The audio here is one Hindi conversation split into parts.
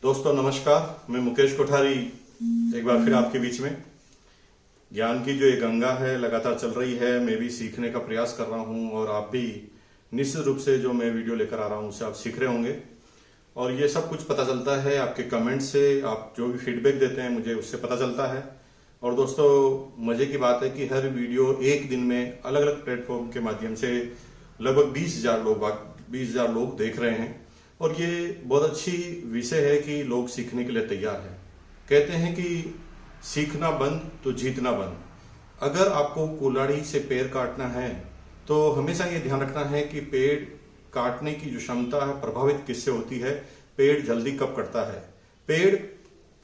दोस्तों नमस्कार, मैं मुकेश कोठारी एक बार फिर आपके बीच में। ज्ञान की जो ये गंगा है लगातार चल रही है, मैं भी सीखने का प्रयास कर रहा हूं और आप भी निश्चित रूप से जो मैं वीडियो लेकर आ रहा हूं उससे आप सीख रहे होंगे। और ये सब कुछ पता चलता है आपके कमेंट से, आप जो भी फीडबैक देते हैं मुझे उससे पता चलता है। और दोस्तों मजे की बात है कि हर वीडियो एक दिन में अलग अलग प्लेटफॉर्म के माध्यम से लगभग 20,000 लोग देख रहे हैं। और ये बहुत अच्छी विषय है कि लोग सीखने के लिए तैयार हैं। कहते हैं कि सीखना बंद तो जीतना बंद। अगर आपको कुल्हाड़ी से पेड़ काटना है तो हमेशा ये ध्यान रखना है कि पेड़ काटने की जो क्षमता है प्रभावित किससे होती है। पेड़ जल्दी कब कटता है? पेड़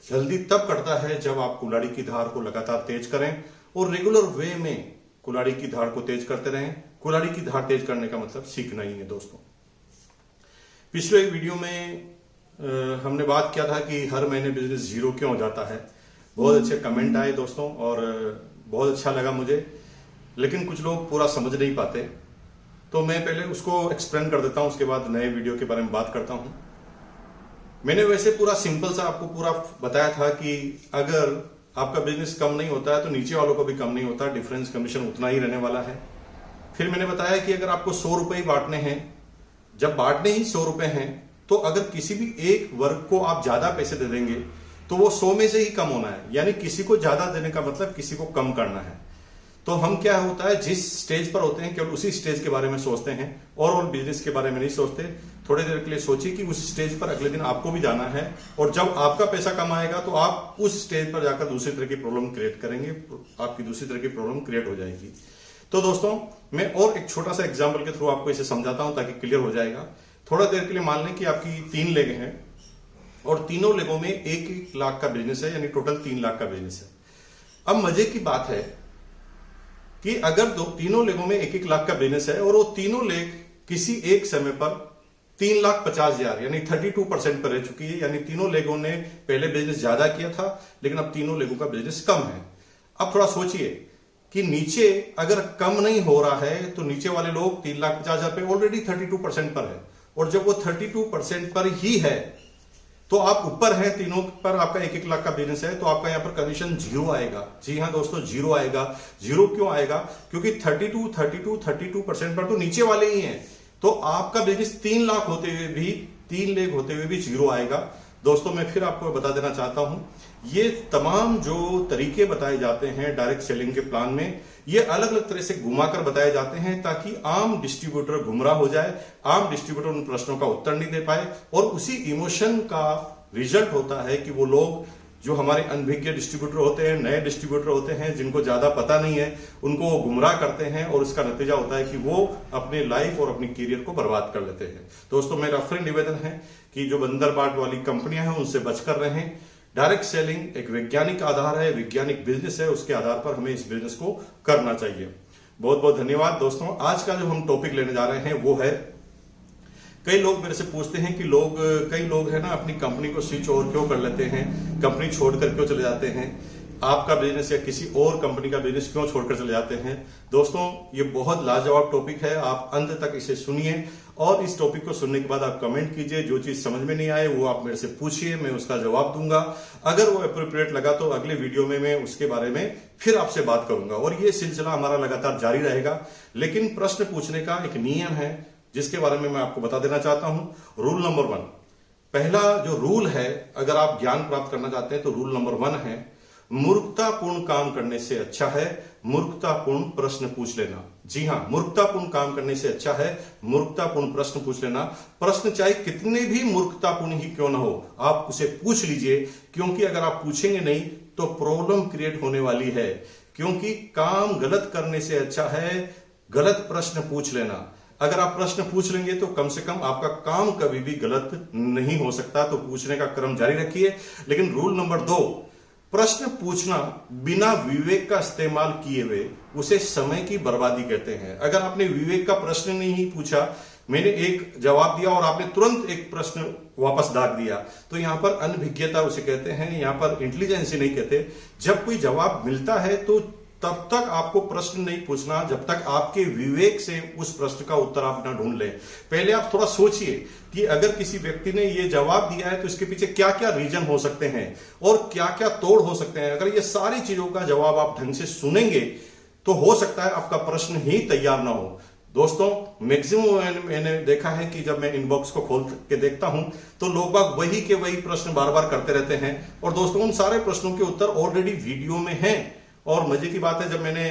जल्दी तब कटता है जब आप कुल्हाड़ी की धार को लगातार तेज करें और रेगुलर वे में कुल्हाड़ी की धार को तेज करते रहें। कुल्हाड़ी की धार तेज करने का मतलब सीखना ही है दोस्तों। पिछले वीडियो में हमने बात किया था कि हर महीने बिजनेस जीरो क्यों हो जाता है। बहुत अच्छे कमेंट आए दोस्तों और बहुत अच्छा लगा मुझे, लेकिन कुछ लोग पूरा समझ नहीं पाते, तो मैं पहले उसको एक्सप्लेन कर देता हूं, उसके बाद नए वीडियो के बारे में बात करता हूं। मैंने वैसे पूरा सिंपल सा आपको पूरा बताया था कि अगर आपका बिजनेस कम नहीं होता है तो नीचे वालों को भी कम नहीं होता, डिफरेंस कमीशन उतना ही रहने वाला है। फिर मैंने बताया कि अगर आपको 100 रुपए ही बांटने हैं, जब बांटने ही 100 रुपए हैं, तो अगर किसी भी एक वर्ग को आप ज्यादा पैसे दे देंगे तो वो 100 में से ही कम होना है। यानी किसी को ज्यादा देने का मतलब किसी को कम करना है। तो हम क्या होता है, जिस स्टेज पर होते हैं केवल उसी स्टेज के बारे में सोचते हैं और बिजनेस के बारे में नहीं सोचते। थोड़ी देर के लिए सोचिए कि उस स्टेज पर अगले दिन आपको भी जाना है और जब आपका पैसा कम आएगा तो आप उस स्टेज पर जाकर दूसरी तरह की प्रॉब्लम क्रिएट करेंगे, आपकी दूसरी तरह की प्रॉब्लम क्रिएट हो जाएगी। तो दोस्तों मैं और एक छोटा सा एग्जाम्पल के थ्रू आपको इसे समझाता हूं ताकि क्लियर हो जाएगा। थोड़ा देर के लिए मान लें कि आपकी 3 लेग हैं और तीनों लेगों में 1-1 लाख का बिजनेस है, यानी टोटल 3 लाख का बिजनेस है। अब मजे की बात है कि अगर तीनों लेगों में 1-1 लाख का बिजनेस है और वो तीनों लेग किसी एक समय पर 3,50,000 यानी 32% पर रह चुकी है, यानी तीनों लेगों ने पहले बिजनेस ज्यादा किया था लेकिन अब तीनों लेगों का बिजनेस कम है। अब थोड़ा सोचिए कि नीचे अगर कम नहीं हो रहा है तो नीचे वाले लोग 3,50,000 पे ऑलरेडी 32% पर है, और जब वो 32% पर ही है तो आप ऊपर हैं, तीनों पर आपका 1-1 लाख का बिजनेस है, तो आपका यहां पर कमीशन 0 आएगा। जी हां दोस्तों, 0 आएगा। 0 क्यों आएगा? क्योंकि 32% पर तो नीचे वाले ही हैं, तो आपका बिजनेस 3 लाख होते हुए भी, 3 लेग होते हुए भी 0 आएगा। दोस्तों मैं फिर आपको बता देना चाहता हूं, ये तमाम जो तरीके बताए जाते हैं डायरेक्ट सेलिंग के प्लान में, ये अलग अलग तरह से घुमाकर बताए जाते हैं ताकि आम डिस्ट्रीब्यूटर गुमराह हो जाए, आम डिस्ट्रीब्यूटर उन प्रश्नों का उत्तर नहीं दे पाए, और उसी इमोशन का रिजल्ट होता है कि वो लोग जो हमारे अनभिज्ञ डिस्ट्रीब्यूटर होते हैं, नए डिस्ट्रीब्यूटर होते हैं, जिनको ज्यादा पता नहीं है, उनको वो गुमराह करते हैं और उसका नतीजा होता है कि वो अपने लाइफ और अपनी करियर को बर्बाद कर लेते हैं। दोस्तों मेरा फ्रेंड निवेदन है कि जो बंदर बाट वाली कंपनियां हैं उनसे बचकर रहें। डायरेक्ट सेलिंग एक वैज्ञानिक आधार है, वैज्ञानिक बिजनेस है, उसके आधार पर हमें इस बिजनेस को करना चाहिए। बहुत बहुत धन्यवाद दोस्तों। आज का जो हम टॉपिक लेने जा रहे हैं वो है, कई लोग मेरे से पूछते हैं कि कई लोग है ना अपनी कंपनी को स्विच ओवर क्यों कर लेते हैं, कंपनी छोड़कर क्यों चले जाते हैं, आपका बिजनेस या किसी और कंपनी का बिजनेस क्यों छोड़कर चले जाते हैं। दोस्तों ये बहुत लाजवाब टॉपिक है, आप अंत तक इसे सुनिए और इस टॉपिक को सुनने के बाद आप कमेंट कीजिए। जो चीज समझ में नहीं आए वो आप मेरे से पूछिए, मैं उसका जवाब दूंगा। अगर वो अप्रोप्रिएट लगा तो अगले वीडियो में मैं उसके बारे में फिर आपसे बात करूंगा और ये सिलसिला हमारा लगातार जारी रहेगा। लेकिन प्रश्न पूछने का एक नियम है जिसके बारे में मैं आपको बता देना चाहता हूं। रूल नंबर 1, पहला जो रूल है, अगर आप ज्ञान प्राप्त करना चाहते हैं तो रूल नंबर 1 है, मूर्खतापूर्ण काम करने से अच्छा है मूर्खतापूर्ण प्रश्न पूछ लेना। जी हां, मूर्खतापूर्ण काम करने से अच्छा है मूर्खतापूर्ण प्रश्न पूछ लेना। प्रश्न चाहे कितने भी मूर्खतापूर्ण ही क्यों ना हो, आप उसे पूछ लीजिए, क्योंकि अगर आप पूछेंगे नहीं तो प्रॉब्लम क्रिएट होने वाली है। क्योंकि काम गलत करने से अच्छा है गलत प्रश्न पूछ लेना। अगर आप प्रश्न पूछ लेंगे तो कम से कम आपका काम कभी भी गलत नहीं हो सकता, तो पूछने का क्रम जारी रखिए। लेकिन रूल नंबर 2, प्रश्न पूछना बिना विवेक का इस्तेमाल किए हुए उसे समय की बर्बादी कहते हैं। अगर आपने विवेक का प्रश्न नहीं पूछा, मैंने एक जवाब दिया और आपने तुरंत एक प्रश्न वापस दाग दिया, तो यहां पर अनभिज्ञता उसे कहते हैं, यहां पर इंटेलिजेंस नहीं कहते। जब कोई जवाब मिलता है तो तब तक आपको प्रश्न नहीं पूछना जब तक आपके विवेक से उस प्रश्न का उत्तर आप ना ढूंढ लें। पहले आप थोड़ा सोचिए कि अगर किसी व्यक्ति ने ये जवाब दिया है तो इसके पीछे क्या क्या रीजन हो सकते हैं और क्या क्या तोड़ हो सकते हैं। अगर ये सारी चीजों का जवाब आप ढंग से सुनेंगे तो हो सकता है आपका प्रश्न ही तैयार ना हो। दोस्तों, मैक्सिमम मैंने देखा है कि जब मैं इनबॉक्स को खोल के देखता हूं तो लोग बाग वही के वही प्रश्न बार बार करते रहते हैं और दोस्तों उन सारे प्रश्नों के उत्तर ऑलरेडी वीडियो में हैं। और मजे की बात है, जब मैंने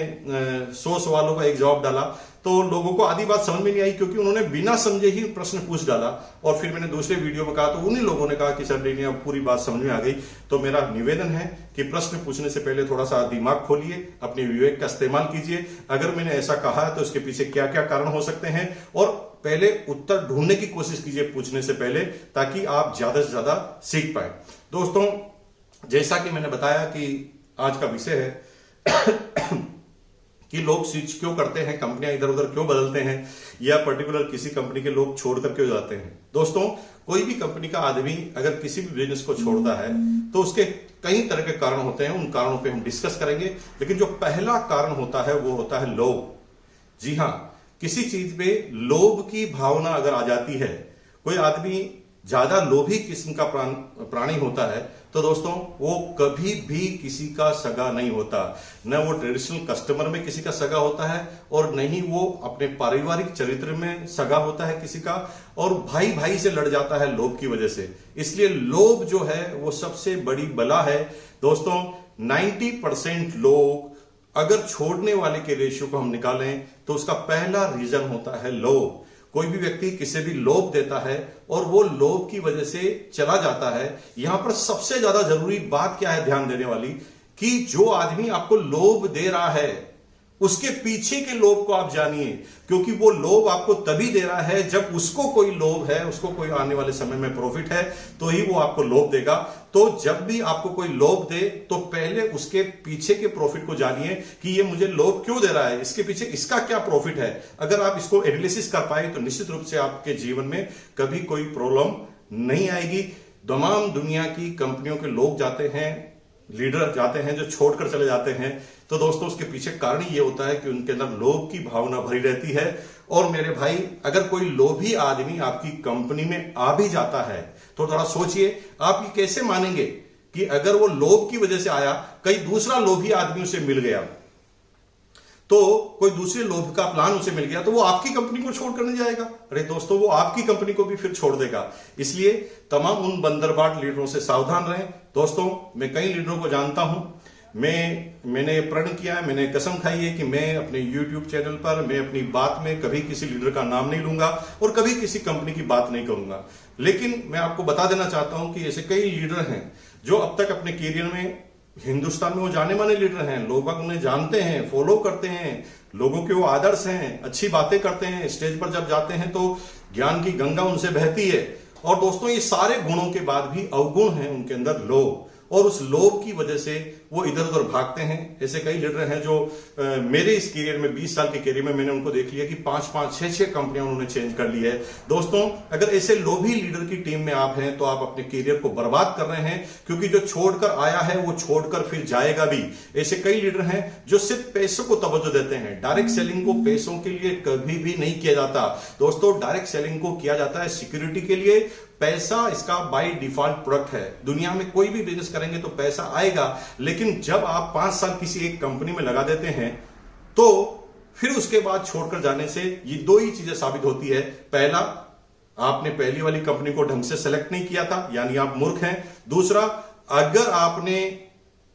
100 सवालों का एक जवाब डाला तो लोगों को आधी बात समझ में नहीं आई क्योंकि उन्होंने बिना समझे ही प्रश्न पूछ डाला। और फिर मैंने दूसरे वीडियो में कहा तो उन्हीं लोगों ने कहा कि सर नहीं, अब पूरी बात समझ में आ गई। तो मेरा निवेदन है कि प्रश्न पूछने से पहले थोड़ा सा दिमाग खोलिए, अपने विवेक का इस्तेमाल कीजिए। अगर मैंने ऐसा कहा है तो इसके पीछे क्या क्या कारण हो सकते हैं और पहले उत्तर ढूंढने की कोशिश कीजिए पूछने से पहले, ताकि आप ज्यादा से ज्यादा सीख पाए। दोस्तों, जैसा कि मैंने बताया कि आज का विषय है कि लोग स्विच क्यों करते हैं, कंपनियां इधर उधर क्यों बदलते हैं, या पर्टिकुलर किसी कंपनी के लोग छोड़कर क्यों जाते हैं। दोस्तों, कोई भी कंपनी का आदमी अगर किसी भी बिजनेस को छोड़ता है तो उसके कई तरह के कारण होते हैं, उन कारणों पे हम डिस्कस करेंगे। लेकिन जो पहला कारण होता है वो होता है लोभ। जी हां, किसी चीज में लोभ की भावना अगर आ जाती है, कोई आदमी ज्यादा लोभी किस्म का प्राणी होता है तो दोस्तों वो कभी भी किसी का सगा नहीं होता। न वो ट्रेडिशनल कस्टमर में किसी का सगा होता है और न ही वो अपने पारिवारिक चरित्र में सगा होता है किसी का, और भाई भाई से लड़ जाता है लोभ की वजह से। इसलिए लोभ जो है वो सबसे बड़ी बला है। दोस्तों, 90% लोग अगर छोड़ने वाले के रेशियो को हम निकालें तो उसका पहला रीजन होता है लोभ। कोई भी व्यक्ति किसे भी लोभ देता है और वो लोभ की वजह से चला जाता है। यहां पर सबसे ज्यादा जरूरी बात क्या है ध्यान देने वाली, कि जो आदमी आपको लोभ दे रहा है उसके पीछे के लोभ को आप जानिए, क्योंकि वो लोभ आपको तभी दे रहा है जब उसको कोई लोभ है, उसको कोई आने वाले समय में प्रॉफिट है तो ही वो आपको लोभ देगा। तो जब भी आपको कोई लोभ दे तो पहले उसके पीछे के प्रॉफिट को जानिए कि ये मुझे लोभ क्यों दे रहा है, इसके पीछे इसका क्या प्रॉफिट है। अगर आप इसको एनालिसिस कर पाए तो निश्चित रूप से आपके जीवन में कभी कोई प्रॉब्लम नहीं आएगी। तमाम दुनिया की कंपनियों के लोग जाते हैं, लीडर जाते हैं जो छोड़कर चले जाते हैं, तो दोस्तों उसके पीछे कारण ये होता है कि उनके अंदर लोभ की भावना भरी रहती है। और मेरे भाई, अगर कोई लोभी आदमी आपकी कंपनी में आ भी जाता है तो थोड़ा सोचिए, आप ये कैसे मानेंगे कि अगर वो लोभ की वजह से आया, कई दूसरा लोभी आदमी उसे मिल गया, तो कोई दूसरे लोभ का प्लान उसे मिल गया तो वो आपकी कंपनी को छोड़कर नहीं जाएगा। अरे दोस्तों, वो आपकी कंपनी को भी फिर छोड़ देगा। इसलिए तमाम उन बंदरबाट लीडरों से सावधान रहें। दोस्तों, मैं कई लीडरों को जानता हूं, मैंने प्रण किया है, मैंने कसम खाई है कि मैं अपने YouTube चैनल पर मैं अपनी बात में कभी किसी लीडर का नाम नहीं लूंगा और कभी किसी कंपनी की बात नहीं करूंगा। लेकिन मैं आपको बता देना चाहता हूं कि ऐसे कई लीडर हैं जो अब तक अपने कैरियर में, हिंदुस्तान में वो जाने माने लीडर हैं, लोग उन्हें जानते हैं, फॉलो करते हैं, लोगों के वो आदर्श हैं, अच्छी बातें करते हैं, स्टेज पर जब जाते हैं तो ज्ञान की गंगा उनसे बहती है। और दोस्तों, ये सारे गुणों के बाद भी अवगुण है उनके अंदर लोभ, और उस लोभ की वजह से वो इधर उधर भागते हैं। ऐसे कई लीडर हैं जो मेरे इस करियर में 20 साल के करियर में मैंने उनको देख लिया कि 5-5, 6-6 कंपनियां उन्होंने चेंज कर ली है। दोस्तों, अगर ऐसे लोभी लीडर की टीम में आप हैं तो आप अपने करियर को बर्बाद कर रहे हैं, क्योंकि जो छोड़कर आया है वो छोड़कर फिर जाएगा भी। ऐसे कई लीडर हैं जो सिर्फ पैसों को तवज्जो देते हैं। डायरेक्ट सेलिंग को पैसों के लिए कभी भी नहीं किया जाता। दोस्तों, डायरेक्ट सेलिंग को किया जाता है सिक्योरिटी के लिए। पैसा इसका बाय डिफॉल्ट प्रोडक्ट है। दुनिया में कोई भी बिजनेस करेंगे तो पैसा आएगा, लेकिन जब आप 5 साल किसी एक कंपनी में लगा देते हैं तो फिर उसके बाद छोड़कर जाने से ये दो ही चीजें साबित होती है। पहला, आपने पहली वाली कंपनी को ढंग से सेलेक्ट नहीं किया था, यानी आप मूर्ख हैं। दूसरा, अगर आपने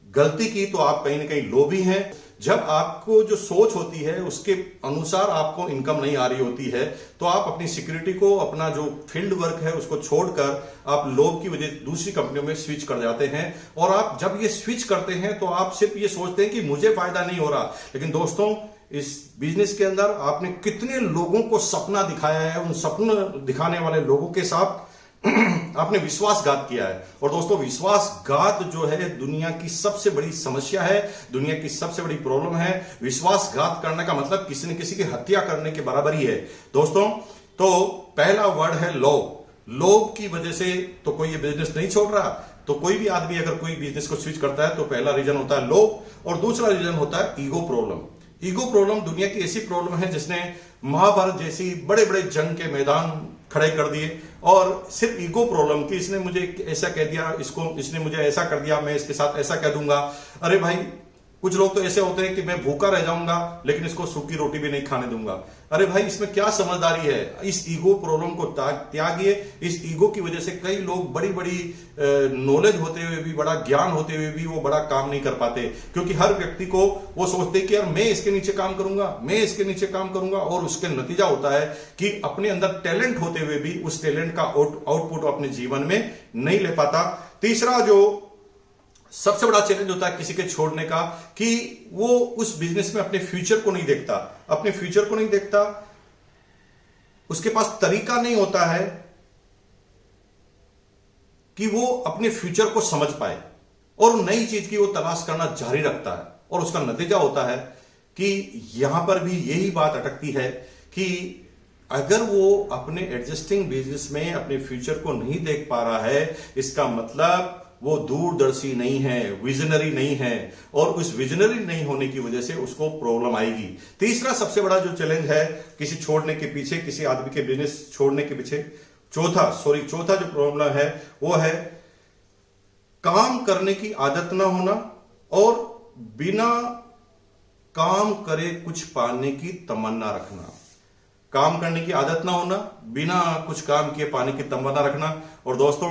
गलती की तो आप कहीं ना कहीं लोभी हैं। जब आपको जो सोच होती है उसके अनुसार आपको इनकम नहीं आ रही होती है तो आप अपनी सिक्योरिटी को, अपना जो फील्ड वर्क है उसको छोड़कर आप लोभ की वजह दूसरी कंपनियों में स्विच कर जाते हैं। और आप जब ये स्विच करते हैं तो आप सिर्फ ये सोचते हैं कि मुझे फायदा नहीं हो रहा, लेकिन दोस्तों इस बिजनेस के अंदर आपने कितने लोगों को सपना दिखाया है, उन सपना दिखाने वाले लोगों के साथ आपने विश्वासघात किया है। और दोस्तों, विश्वासघात जो है दुनिया की सबसे बड़ी समस्या है, दुनिया की सबसे बड़ी प्रॉब्लम है। विश्वासघात करने का मतलब किसी न किसी की हत्या करने के बराबर ही है। दोस्तों, तो पहला वर्ड है लोभ। लोभ की वजह से तो कोई ये बिजनेस नहीं छोड़ रहा। तो कोई भी आदमी अगर कोई बिजनेस को स्विच करता है तो पहला रीजन होता है लोभ, और दूसरा रीजन होता है ईगो प्रॉब्लम। ईगो प्रॉब्लम दुनिया की ऐसी प्रॉब्लम है जिसने महाभारत जैसी बड़े बड़े जंग के मैदान खड़े कर दिए, और सिर्फ ईगो प्रॉब्लम कि इसने मुझे ऐसा कह दिया, इसने मुझे ऐसा कर दिया, मैं इसके साथ ऐसा कह दूंगा। अरे भाई, कुछ लोग तो ऐसे होते हैं कि मैं भूखा रह जाऊंगा लेकिन इसको सूखी रोटी भी नहीं खाने दूंगा। अरे भाई, इसमें क्या समझदारी है? इस ईगो प्रॉब्लम को त्यागिए। इस ईगो की वजह से कई लोग बड़ी बड़ी नॉलेज होते हुए भी, बड़ा ज्ञान होते हुए भी वो बड़ा काम नहीं कर पाते, क्योंकि हर व्यक्ति को वो सोचते कि यार मैं इसके नीचे काम करूंगा, मैं इसके नीचे काम करूंगा, और उसके नतीजा होता है कि अपने अंदर टैलेंट होते हुए भी उस टैलेंट का आउटपुट अपने जीवन में नहीं ले पाता। तीसरा जो सबसे बड़ा चैलेंज होता है किसी के छोड़ने का, कि वो उस बिजनेस में अपने फ्यूचर को नहीं देखता, अपने फ्यूचर को नहीं देखता, उसके पास तरीका नहीं होता है कि वो अपने फ्यूचर को समझ पाए और नई चीज की वो तलाश करना जारी रखता है। और उसका नतीजा होता है कि यहां पर भी यही बात अटकती है कि अगर वो अपने एडजस्टिंग बिजनेस में अपने फ्यूचर को नहीं देख पा रहा है, इसका मतलब वो दूरदर्शी नहीं है, विजनरी नहीं है, और उस विजनरी नहीं होने की वजह से उसको प्रॉब्लम आएगी। तीसरा सबसे बड़ा जो चैलेंज है किसी छोड़ने के पीछे, किसी आदमी के बिजनेस छोड़ने के पीछे, चौथा जो प्रॉब्लम है वो है काम करने की आदत ना होना और बिना काम करे कुछ पाने की तमन्ना रखना। काम करने की आदत ना होना, बिना कुछ काम किए पाने की तमन्ना रखना। और दोस्तों,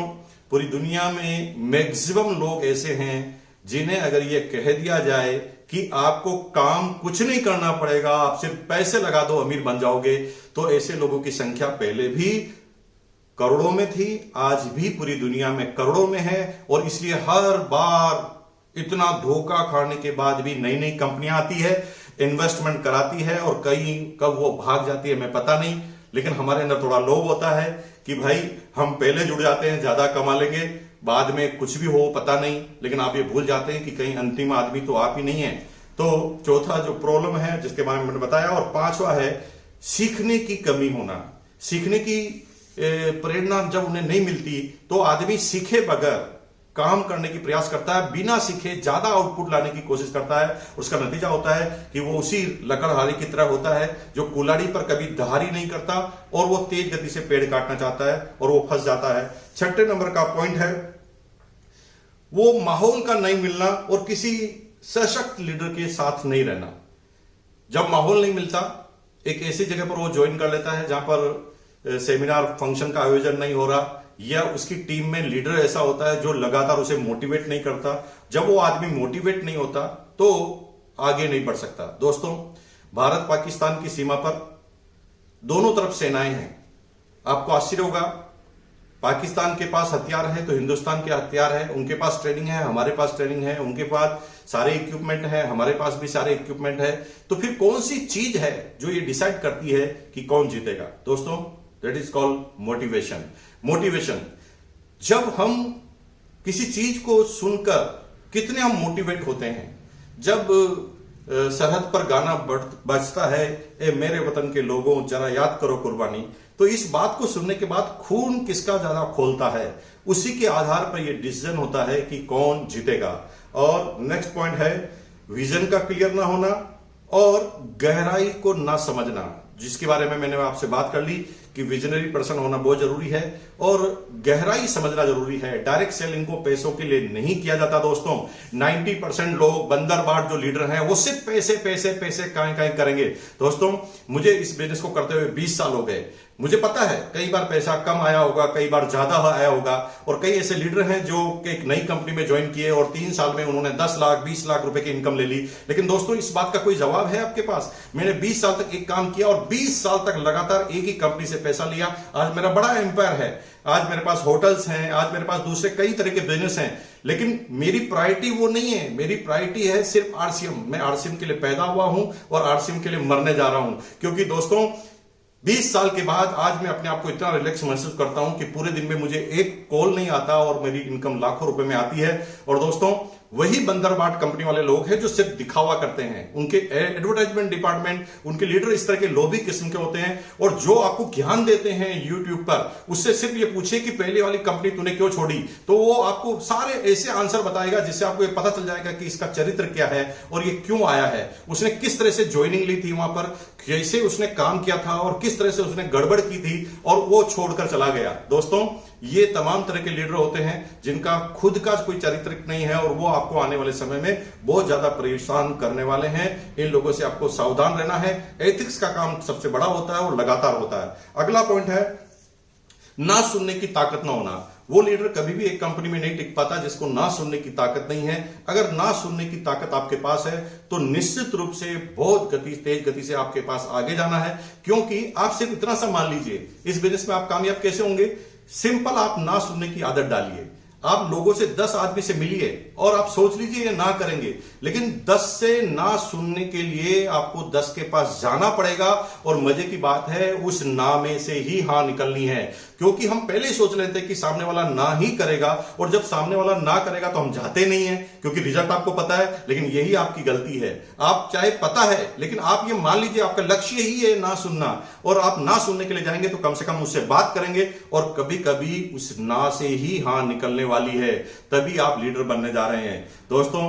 पूरी दुनिया में मैक्सिमम लोग ऐसे हैं जिन्हें अगर ये कह दिया जाए कि आपको काम कुछ नहीं करना पड़ेगा, आप सिर्फ पैसे लगा दो अमीर बन जाओगे, तो ऐसे लोगों की संख्या पहले भी करोड़ों में थी, आज भी पूरी दुनिया में करोड़ों में है। और इसलिए हर बार इतना धोखा खाने के बाद भी नई नई कंपनियां आती है, इन्वेस्टमेंट कराती है, और कब वो भाग जाती है मैं पता नहीं। लेकिन हमारे अंदर थोड़ा लोभ होता है कि भाई हम पहले जुड़ जाते हैं, ज्यादा कमा लेंगे, बाद में कुछ भी हो पता नहीं, लेकिन आप ये भूल जाते हैं कि कहीं अंतिम आदमी तो आप ही नहीं है। तो चौथा जो प्रॉब्लम है जिसके बारे में मैंने बताया, और पांचवा है सीखने की कमी होना। सीखने की प्रेरणा जब उन्हें नहीं मिलती तो आदमी सीखे बगैर काम करने की प्रयास करता है, बिना सीखे ज्यादा आउटपुट लाने की कोशिश करता है। उसका नतीजा होता है कि वो उसी लकड़हारी की तरह होता है जो कुल्हाड़ी पर कभी दहारी नहीं करता, और वो तेज गति से पेड़ काटना चाहता है और वो फंस जाता है। छठे नंबर का पॉइंट है वो माहौल का नहीं मिलना और किसी सशक्त लीडर के साथ नहीं रहना। जब माहौल नहीं मिलता, एक ऐसी जगह पर वो ज्वाइन कर लेता है जहां पर सेमिनार फंक्शन का आयोजन नहीं हो रहा, या उसकी टीम में लीडर ऐसा होता है जो लगातार उसे मोटिवेट नहीं करता। जब वो आदमी मोटिवेट नहीं होता तो आगे नहीं बढ़ सकता। दोस्तों, भारत पाकिस्तान की सीमा पर दोनों तरफ सेनाएं हैं। आपको आश्चर्य होगा, पाकिस्तान के पास हथियार है तो हिंदुस्तान के हथियार है, उनके पास ट्रेनिंग है, हमारे पास ट्रेनिंग है, उनके पास सारे इक्विपमेंट है, हमारे पास भी सारे इक्विपमेंट है। तो फिर कौन सी चीज है जो ये डिसाइड करती है कि कौन जीतेगा? दोस्तों, that is called motivation. Motivation, जब हम किसी चीज को सुनकर कितने हम मोटिवेट होते हैं। जब सरहद पर गाना बजता है, ए मेरे वतन के लोगों जरा याद करो कुर्बानी, तो इस बात को सुनने के बाद खून किसका ज्यादा खोलता है, उसी के आधार पर यह डिसीजन होता है कि कौन जीतेगा। और नेक्स्ट पॉइंट है विजन का क्लियर ना होना और गहराई को ना समझना, जिसके बारे में मैंने आपसे बात कर ली कि विजनरी पर्सन होना बहुत जरूरी है और गहराई समझना जरूरी है। डायरेक्ट सेलिंग को पैसों के लिए नहीं किया जाता दोस्तों। 90% लोग बंदरबाट जो लीडर हैं वो सिर्फ पैसे पैसे पैसे काहे करेंगे। दोस्तों, मुझे इस बिजनेस को करते हुए 20 साल हो गए। मुझे पता है कई बार पैसा कम आया होगा, कई बार ज्यादा आया होगा, और कई ऐसे लीडर हैं जो एक नई कंपनी में ज्वाइन किए और 3 साल में उन्होंने 10 लाख 20 लाख रुपए की इनकम ले ली। लेकिन दोस्तों, इस बात का कोई जवाब है आपके पास? मैंने 20 साल तक एक काम किया और 20 साल तक लगातार एक ही कंपनी से पैसा लिया। आज मेरा बड़ा एम्पायर है, आज मेरे पास होटल्स हैं, आज मेरे पास दूसरे कई तरह के बिजनेस हैं, लेकिन मेरी प्रायोरिटी वो नहीं है। मेरी प्रायोरिटी है सिर्फ आरसीएम। मैं आरसीएम के लिए पैदा हुआ हूं और आरसीएम के लिए मरने जा रहा हूं, क्योंकि दोस्तों 20 साल के बाद आज मैं अपने आप को इतना रिलैक्स महसूस करता हूं कि पूरे दिन में मुझे एक कॉल नहीं आता और मेरी इनकम लाखों रुपए में आती है। और दोस्तों, वही बंदरबाट कंपनी वाले लोग हैं जो सिर्फ दिखावा करते हैं। उनके एडवर्टाइजमेंट डिपार्टमेंट, उनके लीडर इस तरह के लोभी किस्म के होते हैं, और जो आपको ज्ञान देते हैं यूट्यूब पर, उससे सिर्फ ये पूछे कि पहले वाली कंपनी तूने क्यों छोड़ी, तो वो आपको सारे ऐसे आंसर बताएगा जिससे आपको ये पता चल जाएगा कि इसका चरित्र क्या है और ये क्यों आया है, उसने किस तरह से ज्वाइनिंग ली थी वहां पर, कैसे उसने काम किया था और किस तरह से उसने गड़बड़ की थी और वो छोड़कर चला गया। दोस्तों, ये तमाम तरह के लीडर होते हैं जिनका खुद का कोई चरित्र नहीं है और वो आपको आने वाले समय में बहुत ज्यादा परेशान करने वाले हैं। इन लोगों से आपको सावधान रहना है। एथिक्स का काम सबसे बड़ा होता है और लगातार होता है। अगला पॉइंट है ना सुनने की ताकत ना होना। वो लीडर कभी भी एक कंपनी में नहीं टिक पाता जिसको ना सुनने की ताकत नहीं है। अगर ना सुनने की ताकत आपके पास है तो निश्चित रूप से बहुत तेज गति से आपके पास आगे जाना है, क्योंकि आप सिर्फ इतना सा मान लीजिए, इस बिजनेस में आप कामयाब कैसे होंगे? सिंपल, आप ना सुनने की आदत डालिए। आप लोगों से 10 आदमी से मिलिए और आप सोच लीजिए ये ना करेंगे, लेकिन 10 से ना सुनने के लिए आपको 10 के पास जाना पड़ेगा। और मजे की बात है, उस ना में से ही हां निकलनी है, क्योंकि हम पहले ही सोच लेते हैं कि सामने वाला ना ही करेगा, और जब सामने वाला ना करेगा तो हम जाते नहीं है, क्योंकि रिजल्ट आपको पता है। लेकिन यही आपकी गलती है। आप चाहे पता है, लेकिन आप ये मान लीजिए आपका लक्ष्य ही है ना सुनना, और आप ना सुनने के लिए जाएंगे तो कम से कम उससे बात करेंगे, और कभी कभी उस ना से ही हां निकलने वाली है। तभी आप लीडर बनने जा रहे हैं। दोस्तों,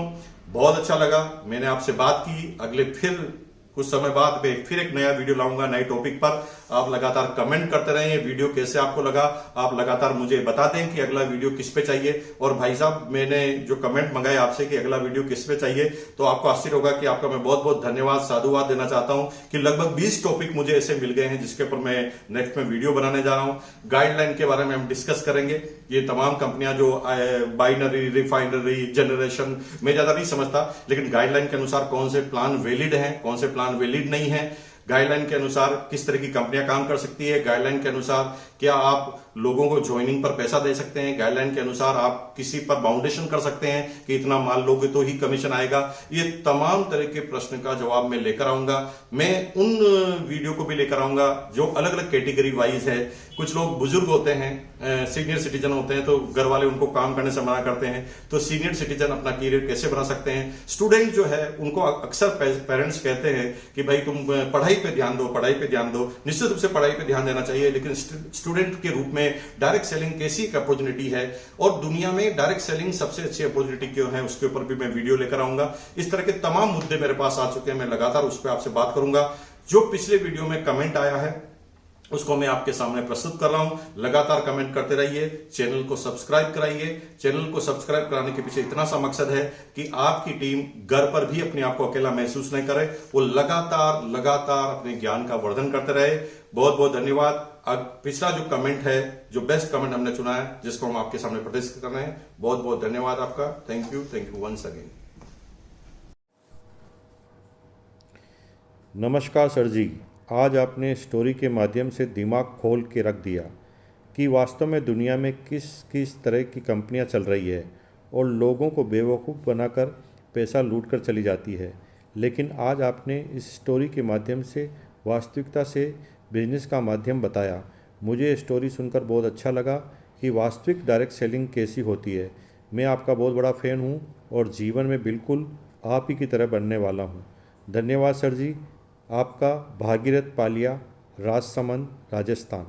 बहुत अच्छा लगा, मैंने आपसे बात की। अगले फिर कुछ समय बाद मैं फिर एक नया वीडियो लाऊंगा नए टॉपिक पर। आप लगातार कमेंट करते रहें, वीडियो कैसे आपको लगा। आप लगातार मुझे बता दें कि अगला वीडियो किस पे चाहिए। और भाई साहब, मैंने जो कमेंट मंगाए आपसे कि अगला वीडियो किस पे चाहिए, तो आपको आश्चर्य होगा कि आपका मैं बहुत बहुत धन्यवाद, साधुवाद देना चाहता हूं कि लगभग 20 टॉपिक मुझे ऐसे मिल गए हैं जिसके ऊपर मैं नेक्स्ट में वीडियो बनाने जा रहा हूं। गाइडलाइन के बारे में हम डिस्कस करेंगे। ये तमाम कंपनियां जो बाइनरी, रिफाइनरी, जनरेशन, मैं ज्यादा नहीं समझता, लेकिन गाइडलाइन के अनुसार कौन से प्लान वैलिड हैं, कौन से प्लान वैलिड नहीं है, गाइडलाइन के अनुसार किस तरह की कंपनियां काम कर सकती है, गाइडलाइन के अनुसार क्या आप लोगों को ज्वाइनिंग पर पैसा दे सकते हैं, गाइडलाइन के अनुसार आप किसी पर बाउंडेशन कर सकते हैं कि इतना माल लोगे तो ही कमीशन आएगा। ये तमाम तरह के प्रश्न का जवाब मैं लेकर आऊंगा। मैं उन वीडियो को भी लेकर आऊंगा जो अलग अलग कैटेगरी वाइज है। कुछ लोग बुजुर्ग होते हैं, सीनियर सिटीजन होते हैं, तो घर वाले उनको काम करने से मना करते हैं, तो सीनियर सिटीजन अपना करियर कैसे बना सकते हैं। स्टूडेंट जो है उनको अक्सर पेरेंट्स कहते हैं कि भाई तुम पढ़ाई पे ध्यान दो, पढ़ाई पे ध्यान दो। निश्चित रूप से पढ़ाई पे ध्यान देना चाहिए, लेकिन स्टूडेंट के रूप में डायरेक्ट सेलिंग कैसी एक अपॉर्चुनिटी है और दुनिया में डायरेक्ट सेलिंग सबसे अच्छी अपॉर्चुनिटी क्यों है, उसके ऊपर भी मैं वीडियो लेकर आऊंगा। इस तरह के तमाम मुद्दे मेरे पास आ चुके हैं, मैं लगातार उस पर आपसे बात करूंगा। जो पिछले वीडियो में कमेंट आया है उसको मैं आपके सामने प्रस्तुत कर रहा हूं। लगातार कमेंट करते रहिए, चैनल को सब्सक्राइब कराइए। चैनल को सब्सक्राइब कराने के पीछे इतना सा मकसद है कि आपकी टीम घर पर भी अपने आप को अकेला महसूस नहीं करे, वो लगातार अपने ज्ञान का वर्धन करते रहे। बहुत बहुत धन्यवाद। अब पिछला जो कमेंट है, जो बेस्ट कमेंट हमने चुना है, जिसको हम आपके सामने प्रदर्शित कर रहे हैं, बहुत बहुत धन्यवाद आपका। Thank you once again. नमस्कार सर जी, आज आपने स्टोरी के माध्यम से दिमाग खोल के रख दिया कि वास्तव में दुनिया में किस किस तरह की कंपनियां चल रही है और लोगों को बेवकूफ़ बनाकर पैसा लूट कर चली जाती है। लेकिन आज आपने इस स्टोरी के माध्यम से वास्तविकता से बिजनेस का माध्यम बताया। मुझे स्टोरी सुनकर बहुत अच्छा लगा कि वास्तविक डायरेक्ट सेलिंग कैसी होती है। मैं आपका बहुत बड़ा फ़ैन हूँ और जीवन में बिल्कुल आप ही की तरह बनने वाला हूँ। धन्यवाद सर जी। आपका भागीरथ पालिया, राजसमंद, राजस्थान।